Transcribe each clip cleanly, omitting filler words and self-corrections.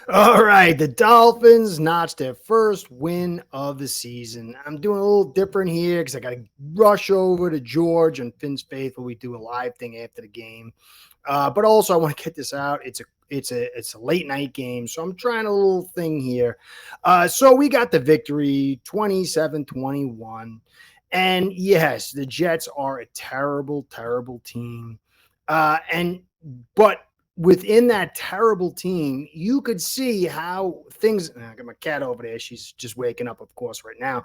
All right, the Dolphins notched their first win of the season. I'm doing a little different here because I got to rush over to George and Finn's Faithful. We do a live thing after the game, but also I want to get this out. It's a late night game, so I'm trying a little thing here. So we got the victory, 27-21, and yes, the Jets are a terrible, terrible team, and but within that terrible team, you could see how things. I got my cat over there. She's just waking up, of course, right now.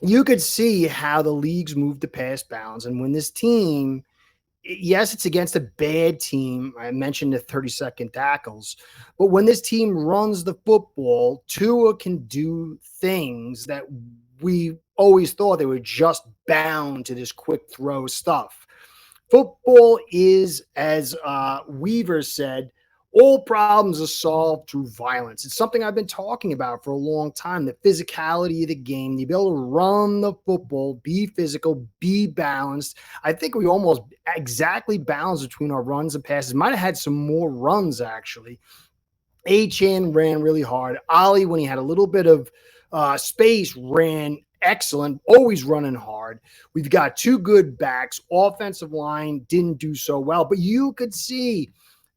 You could see how the leagues moved to pass bounds. And when this team, yes, it's against a bad team. I mentioned the 30-second tackles, but when this team runs the football, Tua can do things that we always thought they were just bound to this quick throw stuff. Football is, as Weaver said, all problems are solved through violence. It's something I've been talking about for a long time. The physicality of the game, the ability to run the football, be physical, be balanced. I think we almost exactly balanced between our runs and passes. Might have had some more runs, actually. Achan ran really hard. Ollie, when he had a little bit of space, ran excellent, always running hard. We've got two good backs. Offensive line didn't do so well, but you could see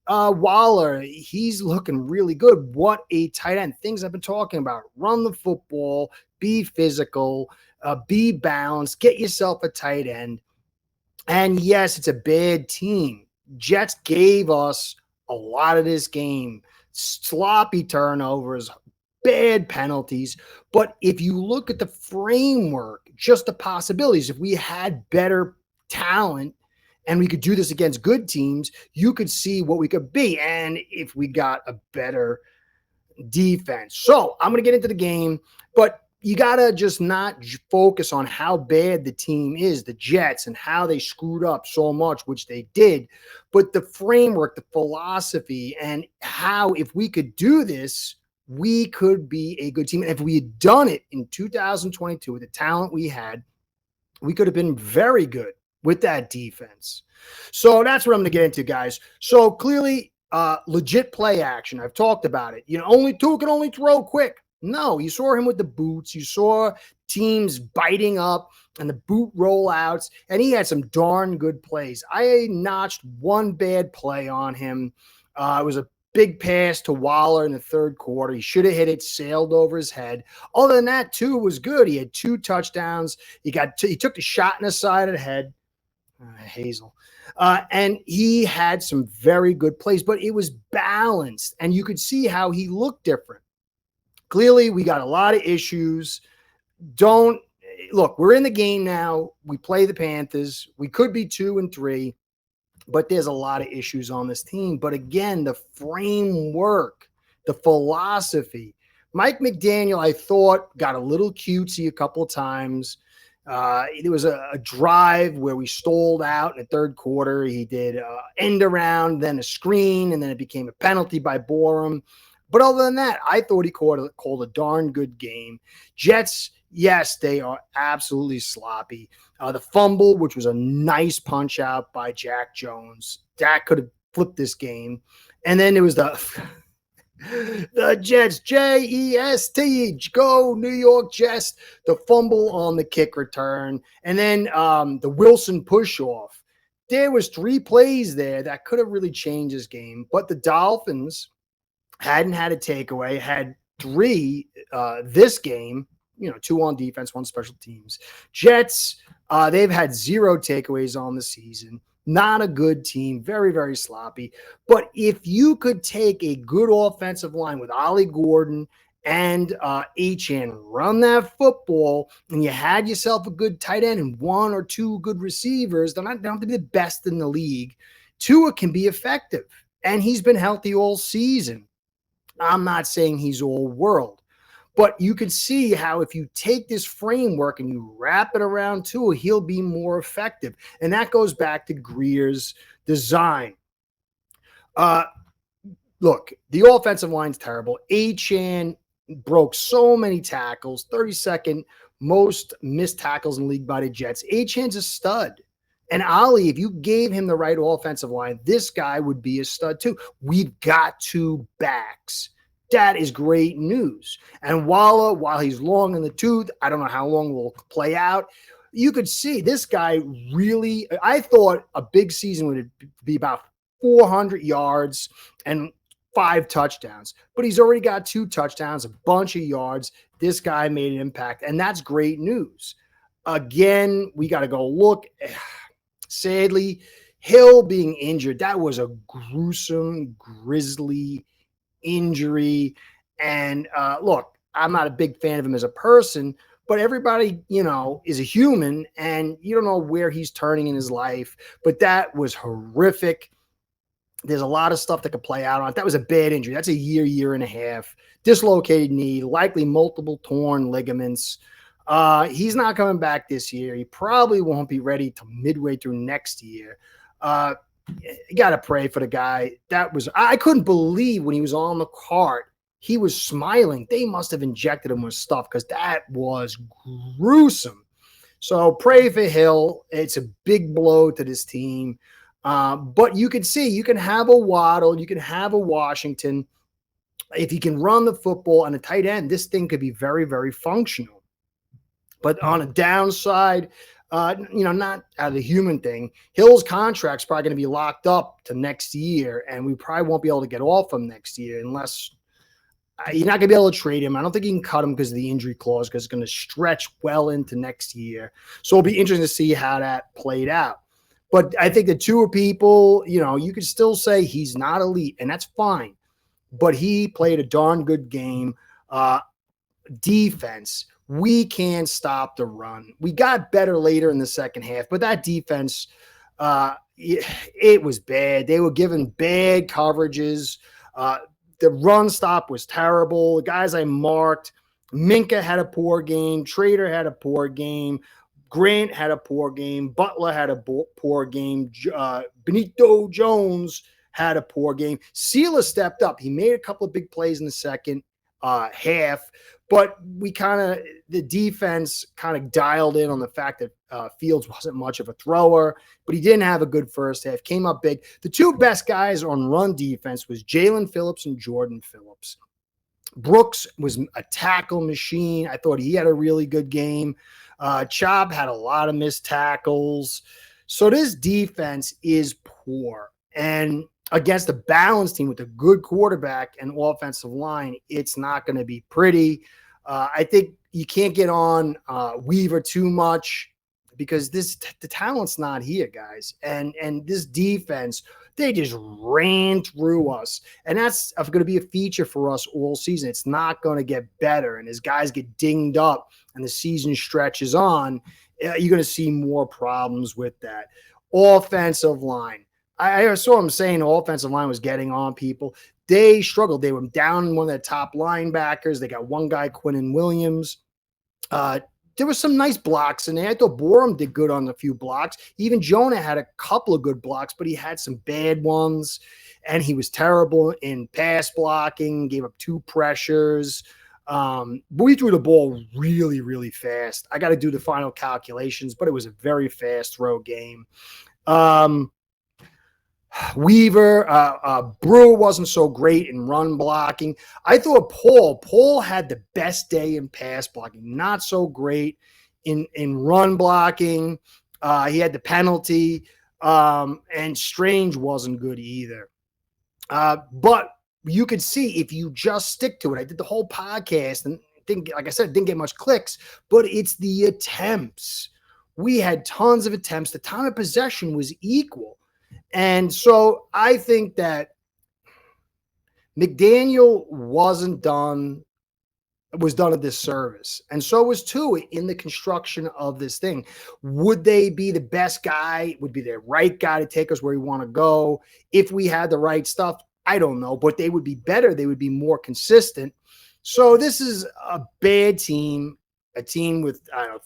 Waller, he's looking really good. What a tight end. Things I've been talking about. Run the football, be physical, be balanced, get yourself a tight end. And yes, it's a bad team. Jets gave us a lot of this game. Sloppy turnovers, bad penalties. But if you look at the framework, just the possibilities, if we had better talent and we could do this against good teams, you could see what we could be. And if we got a better defense. So I'm going to get into the game, but you got to just not focus on how bad the team is, the Jets, and how they screwed up so much, which they did, but the framework, the philosophy, and how if we could do this, we could be a good team. And if we had done it in 2022 with the talent we had, we could have been very good with that defense. So that's what I'm going to get into, guys. So clearly, legit play action. I've talked about it. Only Tua can only throw quick. No, you saw him with the boots. You saw teams biting up and the boot rollouts, and he had some darn good plays. I notched one bad play on him. It was a big pass to Waller in the third quarter. He should have hit it, sailed over his head. Other than that, Tua was good. He had 2 touchdowns. He took the shot in the side of the head. Hazel. And he had some very good plays, but it was balanced, and you could see how he looked different. Clearly, we got a lot of issues. Look, we're in the game now. We play the Panthers. We could be 2-3, but there's a lot of issues on this team. But again, the framework, the philosophy. Mike McDaniel, I thought, got a little cutesy a couple of times. There was a drive where we stalled out in the third quarter. He did end around, then a screen, and then it became a penalty by Borum. But other than that, I thought he called a darn good game. Jets, yes, they are absolutely sloppy. The fumble, which was a nice punch out by Jack Jones, that could have flipped this game. And then there was the Jets, Jest, go New York Jets, the fumble on the kick return, and then the Wilson push-off. There was 3 plays there that could have really changed this game, but the Dolphins hadn't had a takeaway, had 3 this game, 2 on defense, 1 special teams. Jets, they've had 0 takeaways on the season. Not a good team, very, very sloppy. But if you could take a good offensive line with Ollie Gordon and Achan, run that football, and you had yourself a good tight end and 1 or 2 good receivers, they don't have to be the best in the league. Tua can be effective, and he's been healthy all season. I'm not saying he's all world, but you can see how if you take this framework and you wrap it around Tua, he'll be more effective. And that goes back to Greer's design. Look, the offensive line's terrible. Achan broke so many tackles, 32nd most missed tackles in the league by the Jets. Achan's a stud. And Ollie, if you gave him the right offensive line, this guy would be a stud too. We've got 2 backs That is great news. And while he's long in the tooth, I don't know how long will play out. You could see this guy really, I thought a big season would be about 400 yards and 5 touchdowns, but he's already got 2 touchdowns, a bunch of yards. This guy made an impact, and that's great news. Again, we got to go look. Sadly, Hill being injured, that was a gruesome, grisly injury. And look, I'm not a big fan of him as a person, but everybody, is a human, and you don't know where he's turning in his life. But that was horrific. There's a lot of stuff that could play out on it. That was a bad injury. That's a year and a half. Dislocated knee, likely multiple torn ligaments. He's not coming back this year. He probably won't be ready till midway through next year. You got to pray for the guy. I couldn't believe when he was on the cart, he was smiling. They must have injected him with stuff because that was gruesome. So pray for Hill. It's a big blow to this team. But you can see, you can have a Waddle, you can have a Washington. If you can run the football and a tight end, this thing could be very, very functional. But on a downside, not out of the human thing, Hill's contract's probably going to be locked up to next year, and we probably won't be able to get off him next year unless you're not going to be able to trade him. I don't think you can cut him because of the injury clause, because it's going to stretch well into next year. So it'll be interesting to see how that played out. But I think the two people, you could still say he's not elite, and that's fine. But he played a darn good game. Defense, we can't stop the run. We got better later in the second half, but that defense, it was bad. They were given bad coverages. The run stop was terrible. The guys I marked, Minka had a poor game. Trader had a poor game. Grant had a poor game. Butler had a poor game. Benito Jones had a poor game. Sealer stepped up. He made a couple of big plays in the second half, but the defense kind of dialed in on the fact that Fields wasn't much of a thrower, but he didn't have a good first half, came up big. The two best guys on run defense was Jalen Phillips and Jordan Phillips. Brooks was a tackle machine. I thought he had a really good game. Chubb had a lot of missed tackles. So this defense is poor. And against a balanced team with a good quarterback and offensive line, it's not going to be pretty. I think you can't get on Weaver too much because the talent's not here, guys. And this defense, they just ran through us. And that's going to be a feature for us all season. It's not going to get better. And as guys get dinged up and the season stretches on, you're going to see more problems with that. Offensive line. I saw him saying the offensive line was getting on people. They struggled. They were down one of their top linebackers. They got one guy, Quinnen Williams. There were some nice blocks in there. I thought Borum did good on a few blocks. Even Jonah had a couple of good blocks, but he had some bad ones, and he was terrible in pass blocking, gave up 2 pressures. But we threw the ball really, really fast. I got to do the final calculations, but it was a very fast throw game. Weaver, Brewer wasn't so great in run blocking. I thought Paul had the best day in pass blocking, not so great in run blocking. He had the penalty, and Strange wasn't good either. But you could see if you just stick to it. I did the whole podcast and like I said, didn't get much clicks, but it's the attempts. We had tons of attempts. The time of possession was equal. And so I think that McDaniel was done a disservice. And so was Tua in the construction of this thing. Would they be the best guy? Would be the right guy to take us where we want to go? If we had the right stuff, I don't know, but they would be better. They would be more consistent. So this is a bad team. A team with,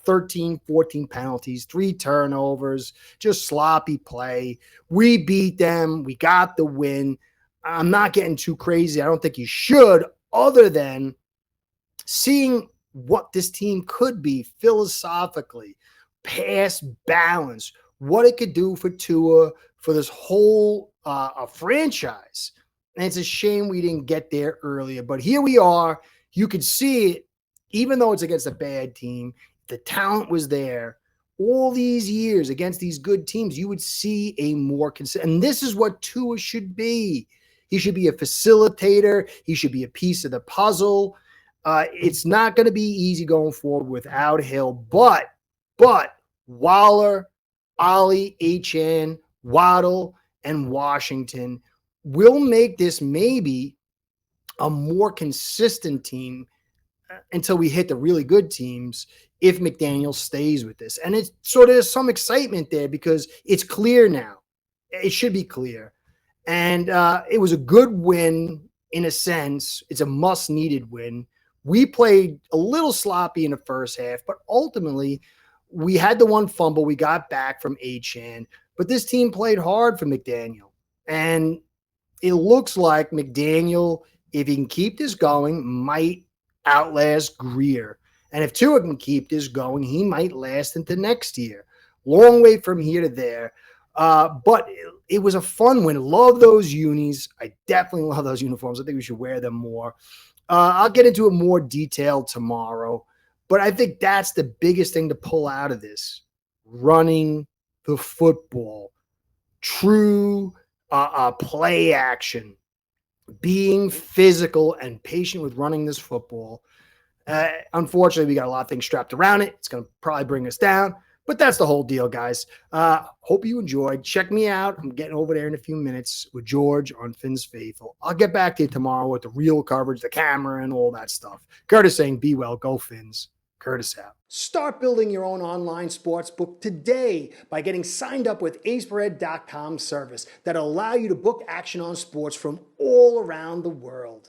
13, 14 penalties, 3 turnovers, just sloppy play. We beat them. We got the win. I'm not getting too crazy. I don't think you should, other than seeing what this team could be philosophically, pass balance, what it could do for Tua, for this whole franchise. And it's a shame we didn't get there earlier. But here we are. You could see it, even though it's against a bad team. The talent was there. All these years against these good teams, you would see a more consistent. And this is what Tua should be. He should be a facilitator. He should be a piece of the puzzle. It's not going to be easy going forward without Hill. But Waller, Ollie, HN, Waddle, and Washington will make this maybe a more consistent team until we hit the really good teams if McDaniel stays with this. And it's sort of some excitement there because it's clear now. It should be clear. And it was a good win in a sense. It's a must-needed win. We played a little sloppy in the first half, but ultimately we had the one fumble we got back from Achane. But this team played hard for McDaniel. And it looks like McDaniel, if he can keep this going, might outlast Greer. And if Tua can keep this going, he might last into next year. Long way from here to there. But it was a fun win. Love those unis. I definitely love those uniforms. I think we should wear them more. I'll get into it more detail tomorrow. But I think that's the biggest thing to pull out of this. Running the football. True play action. Being physical and patient with running this football. Unfortunately, we got a lot of things strapped around it. It's going to probably bring us down. But that's the whole deal, guys. Hope you enjoyed. Check me out. I'm getting over there in a few minutes with George on Finn's Faithful. I'll get back to you tomorrow with the real coverage, the camera, and all that stuff. Curtis saying, be well, go Finns. Curtis out. Start building your own online sports book today by getting signed up with aceperhead.com service that'll allow you to book action on sports from all around the world.